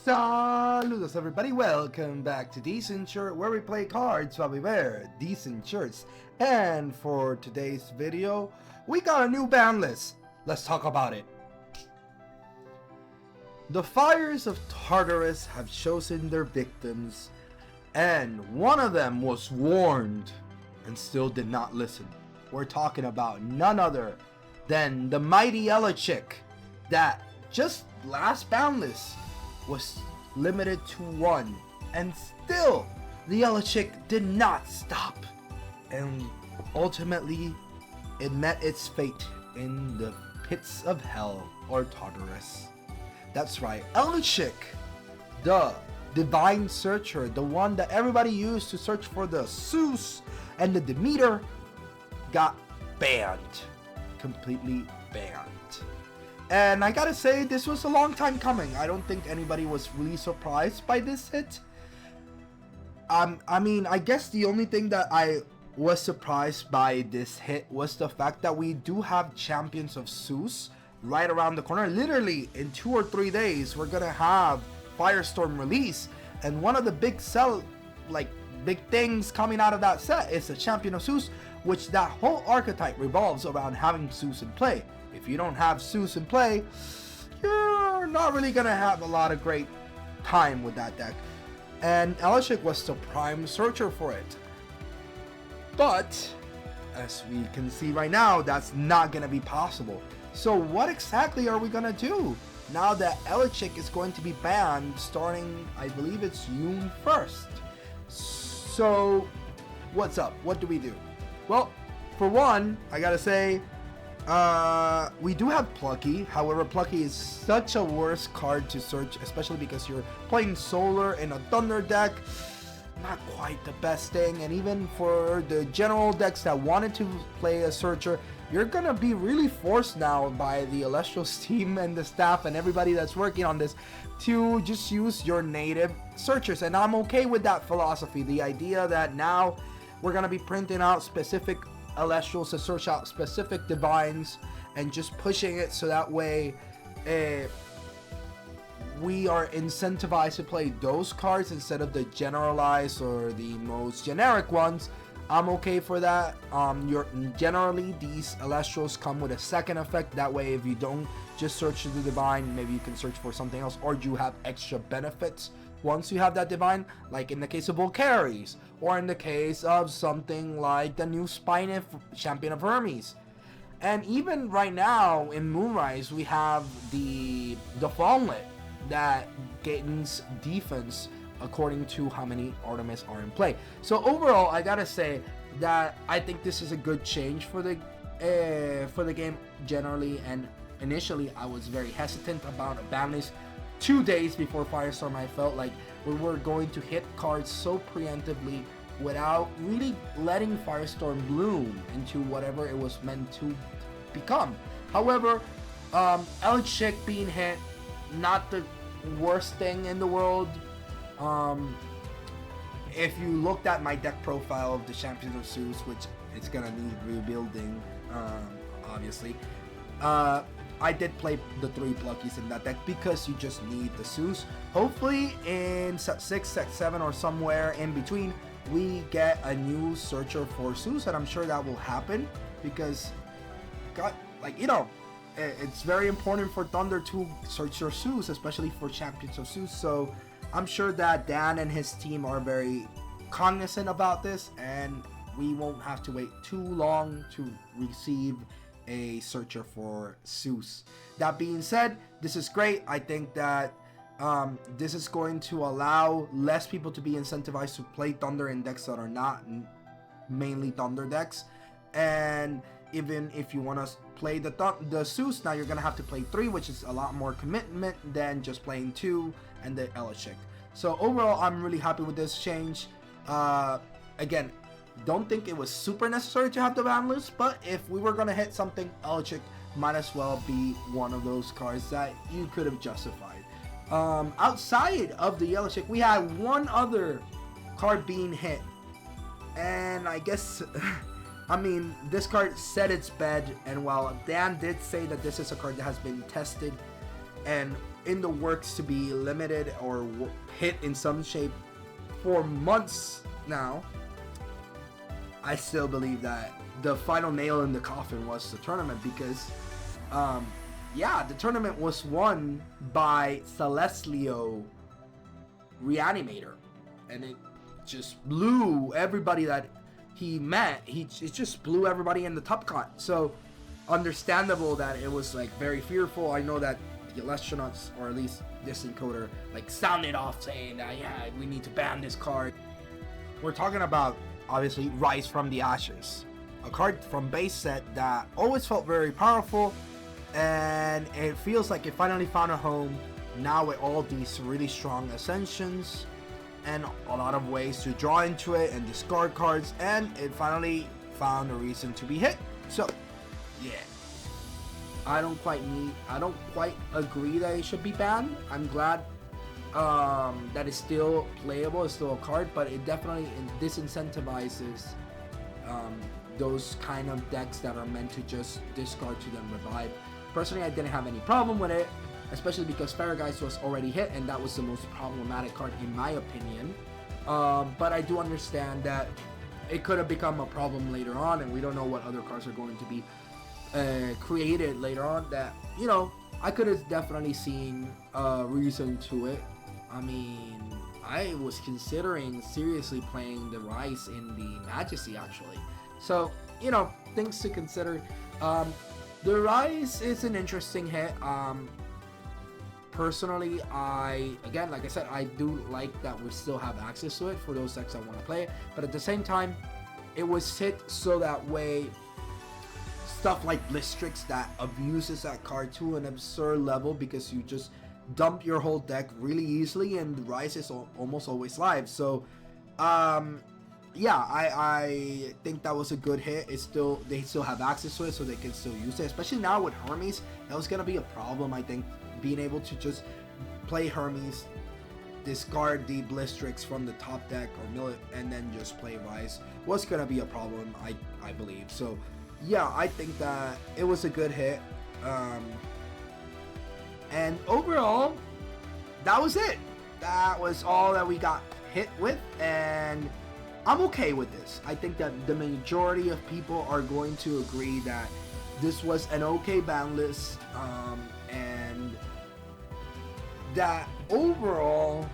Saludos everybody, welcome back to Decent Shirt, where we play cards while we wear decent shirts. And for today's video, we got a new ban list. Let's talk about it. The fires of Tartarus have chosen their victims, and one of them was warned and still did not listen. We're talking about none other than the mighty Elestrals that just last ban list was limited to 1, and still the Elestrals did not stop, and ultimately it met its fate in the pits of hell, or Tartarus. That's right, Elestrals, the divine searcher, the one that everybody used to search for the Zeus and the Demeter, got banned, completely banned. And I gotta say, this was a long time coming. I don't think anybody was really surprised by this hit. I mean, I guess the only thing that I was surprised by this hit was the fact that we do have Champions of Zeus right around the corner. Literally, in 2 or 3 days, we're gonna have Firestorm release. And one of the big big things coming out of that set is the Champion of Zeus, which that whole archetype revolves around having Zeus in play. If you don't have Zeus in play, you're not really gonna have a lot of great time with that deck. And Elestrals was the prime searcher for it. But as we can see right now, that's not gonna be possible. So what exactly are we gonna do now that Elestrals is going to be banned starting, I believe it's June 1st? So what's up? What do we do? Well, for one, I gotta say, we do have Plucky. However, Plucky is such a worse card to search, especially because you're playing Solar in a Thunder deck. Not quite the best thing. And even for the general decks that wanted to play a searcher, you're gonna be really forced now by the Elestrals team and the staff and everybody that's working on this to just use your native searchers. And I'm okay with that philosophy. The idea that now we're gonna be printing out specific Elestrals to search out specific divines and just pushing it so that way we are incentivized to play those cards instead of the generalized or the most generic ones. I'm okay for that. Generally these Elestrals come with a second effect. That way, if you don't just search the divine, maybe you can search for something else, or you have extra benefits once you have that divine, like in the case of Volcaries, or in the case of something like the new Spinef Champion of Hermes. And even right now in Moonrise, we have the Fallenlet that gains defense according to how many Artemis are in play. So overall, I gotta say that I think this is a good change for the game generally. And initially, I was very hesitant about a Banlist. 2 days before Firestorm, I felt like we were going to hit cards so preemptively without really letting Firestorm bloom into whatever it was meant to become. However, Elestrals being hit, not the worst thing in the world. If you looked at my deck profile of the Champions of Zeus, which it's gonna need rebuilding, obviously, I did play the 3 Pluckies in that deck because you just need the Zeus. Hopefully in set 6, set 7, or somewhere in between, we get a new searcher for Zeus, and I'm sure that will happen because, it's very important for Thunder to search your Zeus, especially for Champions of Zeus. So I'm sure that Dan and his team are very cognizant about this, and we won't have to wait too long to receive a searcher for Zeus. That being said, this is great. I think that this is going to allow less people to be incentivized to play Thunder in decks that are not mainly Thunder decks. And even if you want to play the Zeus, now you're going to have to play 3, which is a lot more commitment than just playing 2 and the Elestrals. So overall, I'm really happy with this change. Again, don't think it was super necessary to have the ban list, but if we were going to hit something, Elestrals might as well be one of those cards that you could have justified. Outside of the Elestrals, we had one other card being hit, and I guess I mean, this card set its bed, and while Dan did say that this is a card that has been tested and in the works to be limited or hit in some shape for months now, I still believe that the final nail in the coffin was the tournament, because the tournament was won by Celestial Reanimator, and it just blew everybody that he met. It just blew everybody in the top cut. So understandable that it was like very fearful. I know that the Elestrals, or at least this encoder, like sounded off saying that we need to ban this card. We're talking about obviously Rise from the Ashes, a card from base set that always felt very powerful, and it feels like it finally found a home now with all these really strong ascensions and a lot of ways to draw into it and discard cards, and it finally found a reason to be hit. So yeah, I don't quite agree that it should be banned. I'm glad that it's still playable, it's still a card, but it definitely disincentivizes those kind of decks that are meant to just discard to then revive. Personally, I didn't have any problem with it, especially because Farrageist was already hit, and that was the most problematic card in my opinion. But I do understand that it could have become a problem later on, and we don't know what other cards are going to be created later on that, you know, I could have definitely seen a reason to it. I mean, I was considering seriously playing the Rise in the Majesty actually. So, you know, things to consider. The Rise is an interesting hit. Personally, again, like I said, I do like that we still have access to it for those decks that want to play it. But at the same time, it was hit so that way stuff like Blistrix that abuses that card to an absurd level, because you just dump your whole deck really easily, and Rise is almost always live. So I think that was a good hit. They still have access to it, so they can still use it, especially now with Hermes. That was gonna be a problem, I think, being able to just play Hermes, discard the Blistrix from the top deck or mill it, and then just play Rise was gonna be a problem, I believe. So yeah, I think that it was a good hit. And overall, that was it. That was all that we got hit with, and I'm okay with this. I think that the majority of people are going to agree that this was an okay ban list, and that overall,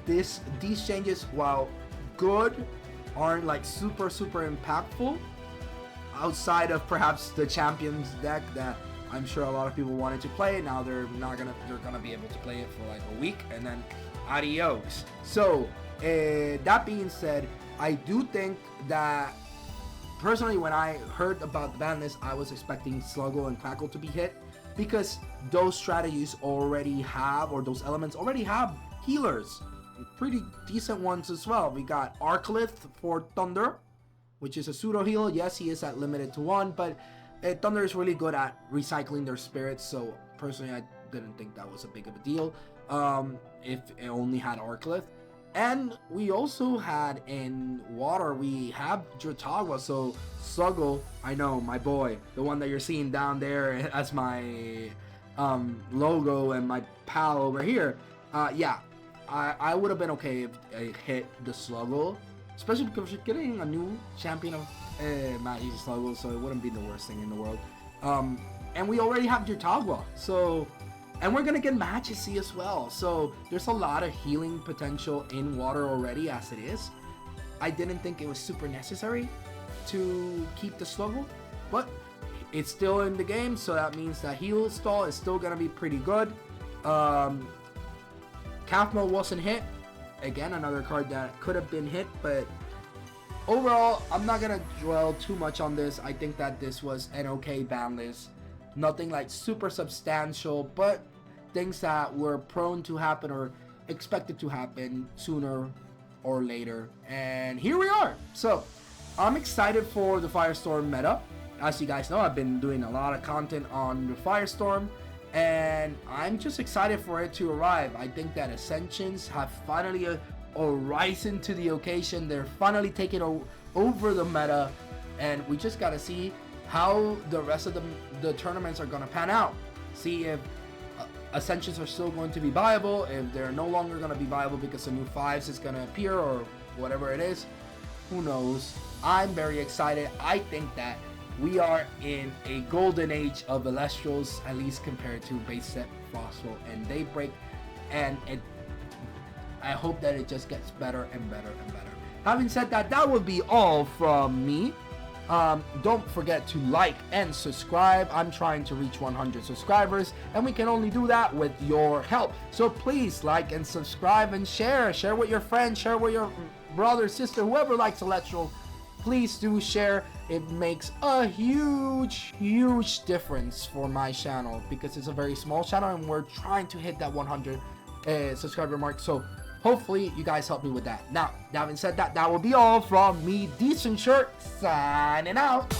these changes, while good, aren't like super impactful, outside of perhaps the Champions deck that I'm sure a lot of people wanted to play. Now they're gonna be able to play it for like a week, and then adios. So that being said, I do think that personally, when I heard about the ban list, I was expecting Sluggle and Crackle to be hit, because those strategies already have, or those elements already have healers, pretty decent ones as well. We got Arclith for Thunder, which is a pseudo heal. Yes, he is at limited to 1, but Thunder is really good at recycling their spirits, so personally I didn't think that was a big of a deal if it only had Arclith. And we also had in water, we have Jotagwa, so Sluggle, I know, my boy, the one that you're seeing down there as my logo and my pal over here, I would have been okay if I hit the Sluggle, especially because you're getting a new champion of Magic Sluggle, so it wouldn't be the worst thing in the world. And we already have Jotagwa, so, and we're gonna get Majesty as well, so there's a lot of healing potential in water already as it is. I didn't think it was super necessary to keep the Sluggle, but it's still in the game, so that means that heal stall is still gonna be pretty good. Kathmo wasn't hit. Again, another card that could have been hit, but overall, I'm not gonna dwell too much on this. I think that this was an okay ban list. Nothing like super substantial, but things that were prone to happen or expected to happen sooner or later. And here we are. So, I'm excited for the Firestorm meta. As you guys know, I've been doing a lot of content on the Firestorm, and I'm just excited for it to arrive. I think that Ascensions have finally arisen to the occasion. They're finally taking over the meta, and we just gotta see how the rest of the tournaments are gonna pan out. See if Ascensions are still going to be viable. If they're no longer going to be viable because a new 5s is going to appear or whatever it is, who knows. I'm very excited. I think that we are in a golden age of Elestrals, at least compared to base set, Frostfall, and Daybreak, and I hope that it just gets better and better and better. Having said that, that would be all from me. Don't forget to like and subscribe. I'm trying to reach 100 subscribers, and we can only do that with your help. So please like and subscribe and share with your friends, share with your brother, sister, whoever likes Electro. Please do share. It makes a huge difference for my channel, because it's a very small channel and we're trying to hit that 100 subscriber mark. So hopefully you guys help me with that. Now, having said that, that will be all from me, Decent Shirt, signing out.